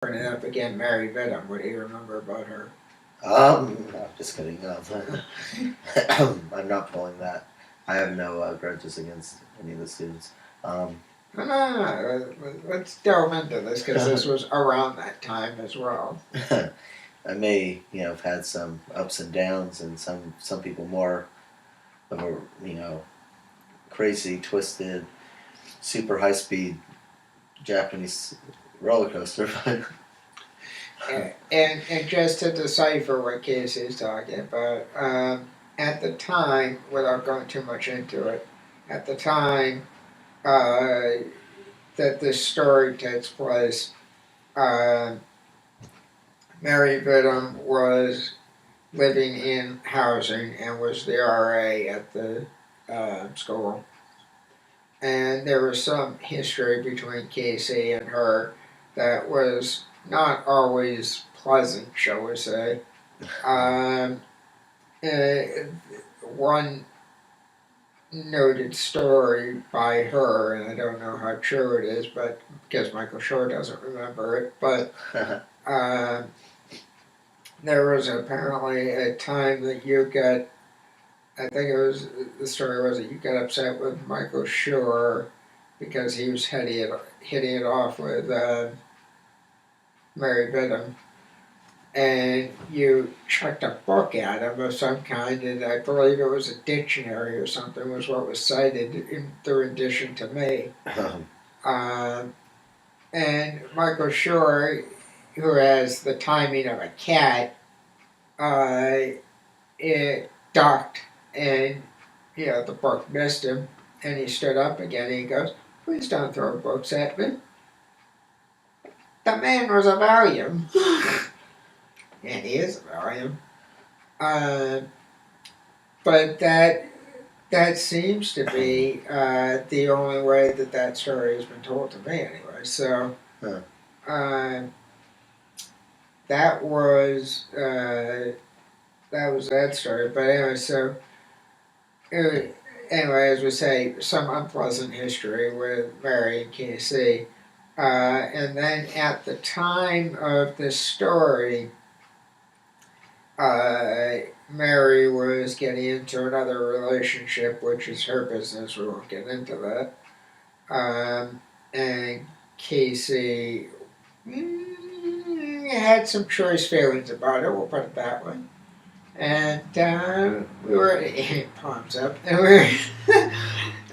Bringing it up again, Mary Vidham. What do you remember about her? No, just kidding. I'm not pulling that. I have no grudges against any of the students. Um, No. Let's delve into this because this was around that time as well. I may, have had some ups and downs, and some people more of a, crazy, twisted, super high speed Japanese roller coaster. And just to decipher what Casey's talking about, at the time, without going too much into it, at the time uh, that this story takes place, uh, Mary Vidham was living in housing and was the RA at the school. And there was some history between Casey and her that was not always pleasant, shall we say. Um, uh, One noted story by her, and I don't know how true it is, but because Michael Shore doesn't remember it, but uh, there was apparently a time that you got, I think it was, the story was that you got upset with Michael Shore because he was hitting it off with Mary Vidham, and you chucked a book at him of some kind, and I believe it was a dictionary or something was what was cited in the rendition to me. Um, and Michael Shore, who has the timing of a cat, it ducked, and the book missed him, and he stood up again. And he goes, "Please don't throw books at me." The man was a valium, and he is a valium. Uh, but that seems to be the only way that story has been told to me, anyway. So uh, that was that story. But anyway, so anyway, as we say, some unpleasant history with Mary and Casey. And then at the time of this story, Mary was getting into another relationship, which is her business. We won't get into that. And Casey had some choice feelings about it. We'll put it that way. And we were palms up, and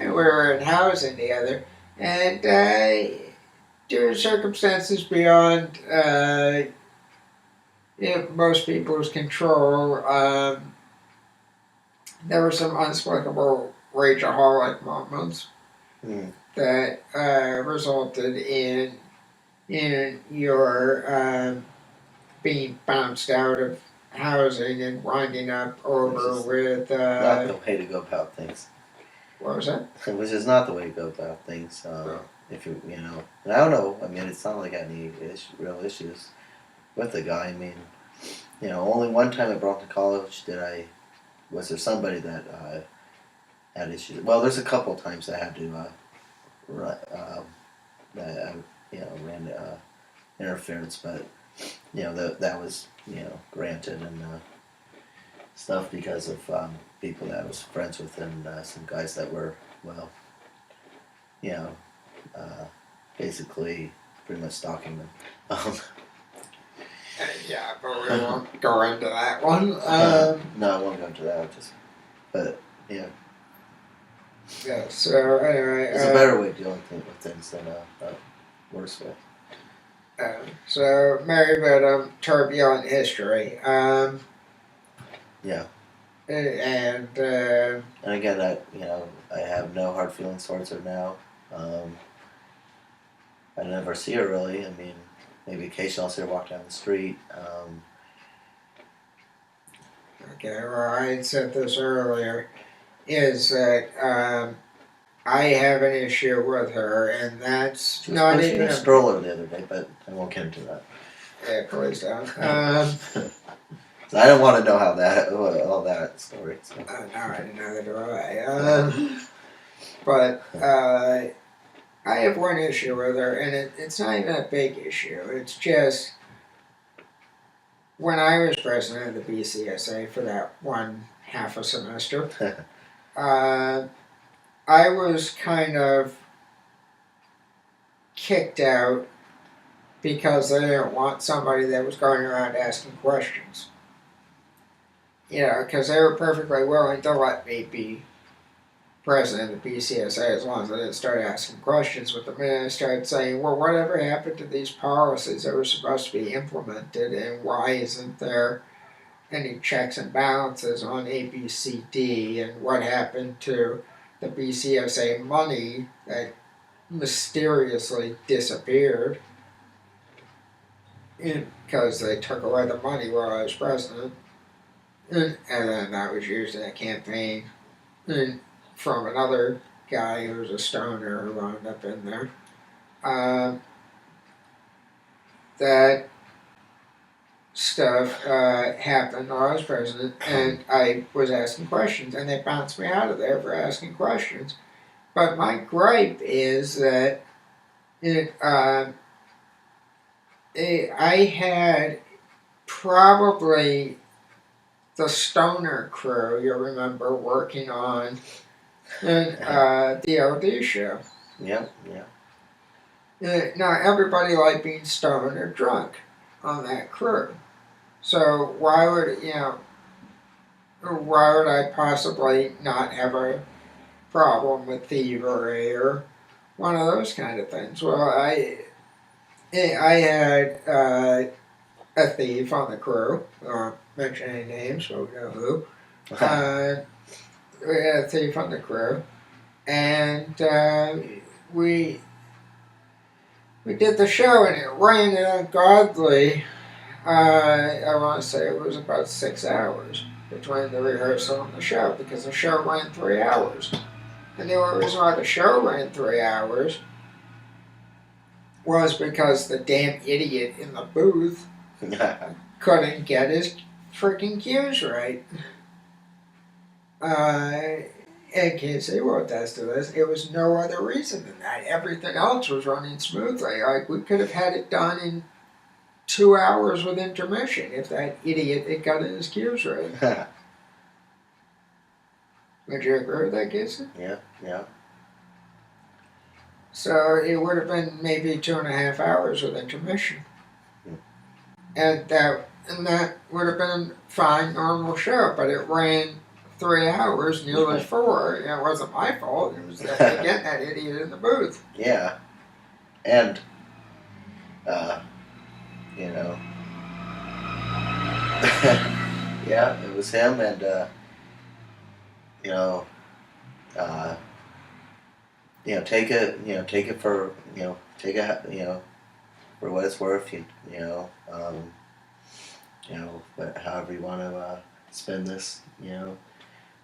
we were in housing together, and due to circumstances beyond most people's control, there were some unspeakable rageaholic moments that resulted in your being bounced out of housing and winding up over with. Not the way to go about things. What was that? Which is not the way to go about things. No. If you, and I don't know. I mean, it's not like I had any real issues with the guy. I mean, only one time I brought him to college was there somebody that had issues. Well, there's a couple times I had to ran interference, but that was granted and stuff because of people that I was friends with and some guys that were basically pretty much stalking them. Yeah, but we won't go into that one. No, I won't go into that. But yeah. Yeah. So anyway, there's a better way of dealing with things than a worse way. So Mary Vidham, turbulent history. Yeah. And again, I have no hard feelings towards her now. I never see her really. I mean, maybe occasionally I'll see her walk down the street. Okay, well, I had said this earlier, is that I have an issue with her, and that's she was not even a stroller the other day, but I won't get into that. Yeah, please don't. So I don't want to know how all that story. So. No, I didn't know that, do I? But I have one issue with her, and it's not even a big issue. It's just when I was president of the BCSA for that one half a semester, uh, I was kind of kicked out because they didn't want somebody that was going around asking questions. Because they were perfectly willing to let me be president of the BCSA as long as I didn't start asking questions. But the minute I started saying, well, whatever happened to these policies that were supposed to be implemented, and why isn't there any checks and balances on ABCD, and what happened to the BCSA money that mysteriously disappeared because they took away the money while I was president, and then that was used in a campaign from another guy who was a stoner who wound up in there. That stuff happened while I was president, and I was asking questions, and they bounced me out of there for asking questions. But my gripe is that I had probably the stoner crew, you remember, working on the LD show. Yeah. Now, everybody liked being stoned or drunk on that crew. So why would I possibly not have a problem with thievery or one of those kind of things? Well, I had a thief on the crew. I won't mention any names, but we know who. We had a thief on the crew, and we did the show, and it rained ungodly. I want to say it was about 6 hours between the rehearsal and the show, because the show ran 3 hours. And the only reason why the show ran 3 hours was because the damn idiot in the booth couldn't get his freaking cues right. And Casey will attest to this. It was no other reason than that. Everything else was running smoothly. Like, we could have had it done in 2 hours with intermission if that idiot had gotten his cues right. Would you agree with that, Casey? Yeah. So it would have been maybe 2.5 hours with intermission. And that would have been a fine, normal show, but it ran 3 hours, nearly 4. It wasn't my fault. It was again that idiot in the booth. Yeah, and yeah, it was him, and take it for for what it's worth. But however you want to spend this,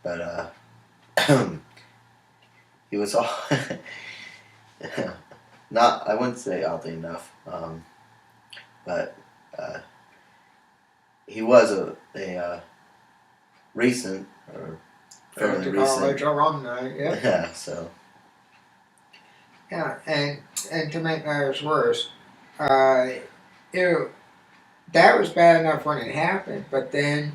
but he was all not, I wouldn't say oddly enough, but he was a recent or fairly recent college alumni. Yeah, so yeah, and to make matters worse, that was bad enough when it happened, but then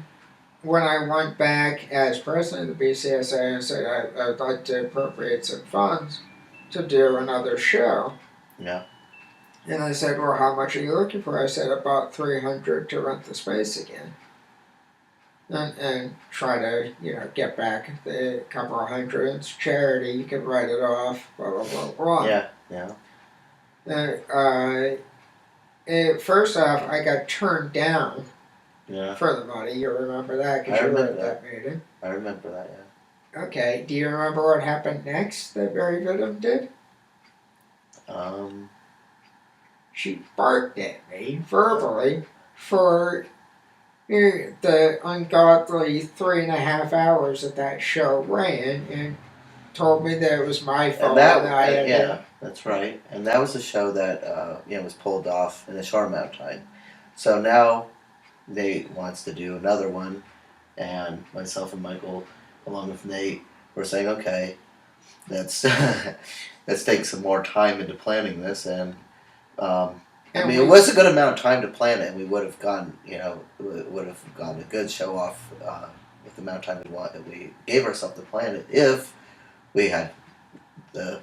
when I went back as president of the BCSA and said I would like to appropriate some funds to do another show. Yeah. And I said, well, how much are you looking for? I said, about $300 to rent the space again. And try to, get back the couple of hundred. It's charity, you can write it off, blah, blah, blah, blah. Yeah. First off, I got turned down Yeah. for the money. You remember that because you were at that meeting. I remember that, yeah. Okay, do you remember what happened next that Barry Goodham did? She barked at me verbally for the ungodly 3.5 hours that show ran, and told me that it was my fault. That's right. And that was a show that was pulled off in a short amount of time. So now Nate wants to do another one, and myself and Michael, along with Nate, were saying, okay, let's let's take some more time into planning this, and I And mean, we, it was a good amount of time to plan it, and we would have gotten, a good show off with the amount of time we gave ourselves to plan it if we had the,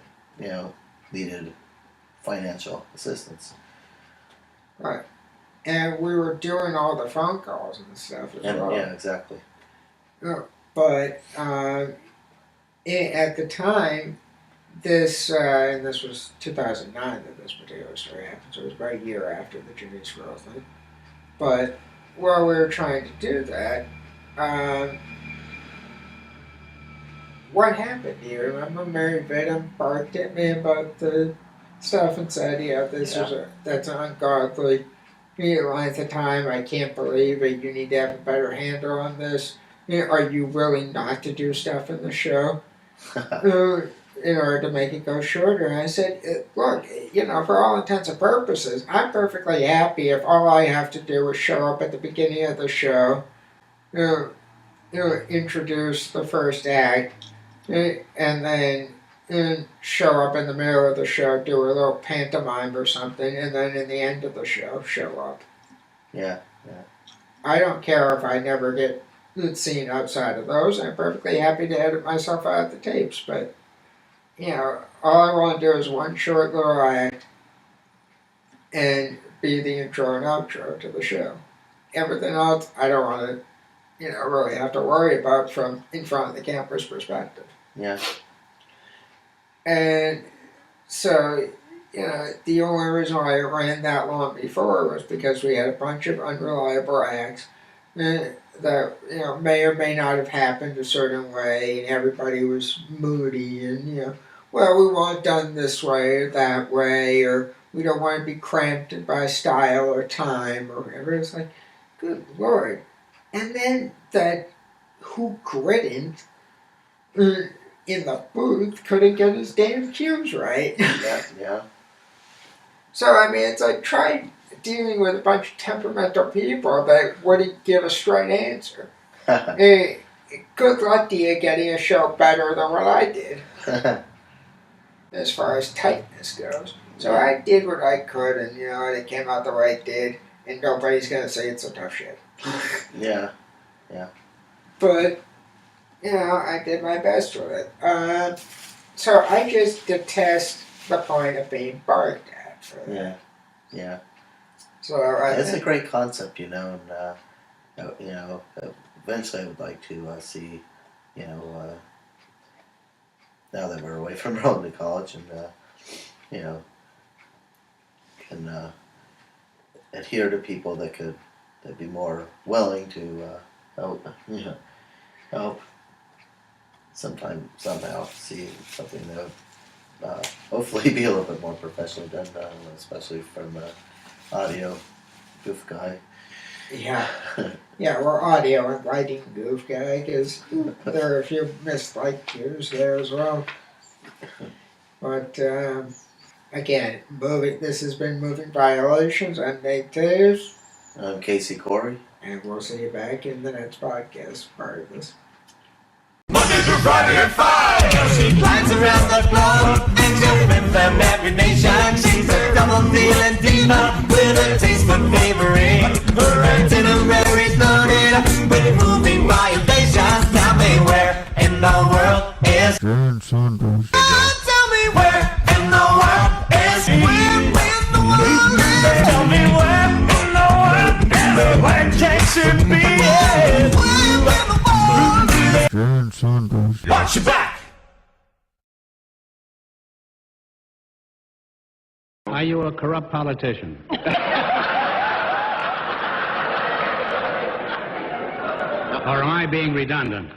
needed financial assistance. right. And we were doing all the phone calls and stuff as And well. yeah, exactly. But at the time, and this was 2009 that this particular story happened, so it was about a year after the Jimmy Squirrel thing. But while we were trying to do that, what happened? Do you remember Mary Vidham barked at me about the stuff and said, "Yeah, that's an ungodly length of time. I can't believe it. You need to have a better handle on this. Are you willing not to do stuff in the show in order to make it go shorter?" And I said, "Look, for all intents and purposes, I'm perfectly happy if all I have to do is show up at the beginning of the show, introduce the first act, and then show up in the middle of the show, do a little pantomime or something, and then in the end of the show, show up." Yeah. I don't care if I never get seen outside of those. I'm perfectly happy to edit myself out of the tapes, but all I want to do is one short little act and be the intro and outro to the show. Everything else, I don't want to, really have to worry about from in front of the camera's perspective. Yeah. And so, the only reason why it ran that long before was because we had a bunch of unreliable acts that may or may not have happened a certain way, and everybody was moody, and well, we want it done this way or that way, or we don't want to be cramped by style or time or whatever. It's like, good Lord. And then that who couldn't in the booth couldn't get his damn cues right. Yeah. So, I mean, it's like, try dealing with a bunch of temperamental people that wouldn't give a straight answer. Good luck to you getting a show better than what I did, as far as tightness goes. So I did what I could, and it came out the way it did, and nobody's going to say it's a tough shit. Yeah. But, I did my best with it. So I just detest the point of being barked at. Yeah. So it's a great concept, and eventually I would like to see, now that we're away from going to college, and can adhere to people that'd be more willing to help somehow see something that would hopefully be a little bit more professionally done, especially from audio goof guy. Yeah, we're audio and lighting goof guy, because there are a few missed light cues there as well. But again, this has been Moving Violations. I'm Nate Taves. I'm Casey Khoury. And we'll see you back in the next podcast part of this. Monday through Friday at 5. She flies around the globe and children from every nation. She's a double-dealing diva with a taste for flavoring. Her itinerary's loaded with moving violations. Tell me where in the world is Tell me where in the world is Tell me where in the world everywhere can she be? Watch your back! Are you a corrupt politician? Or am I being redundant?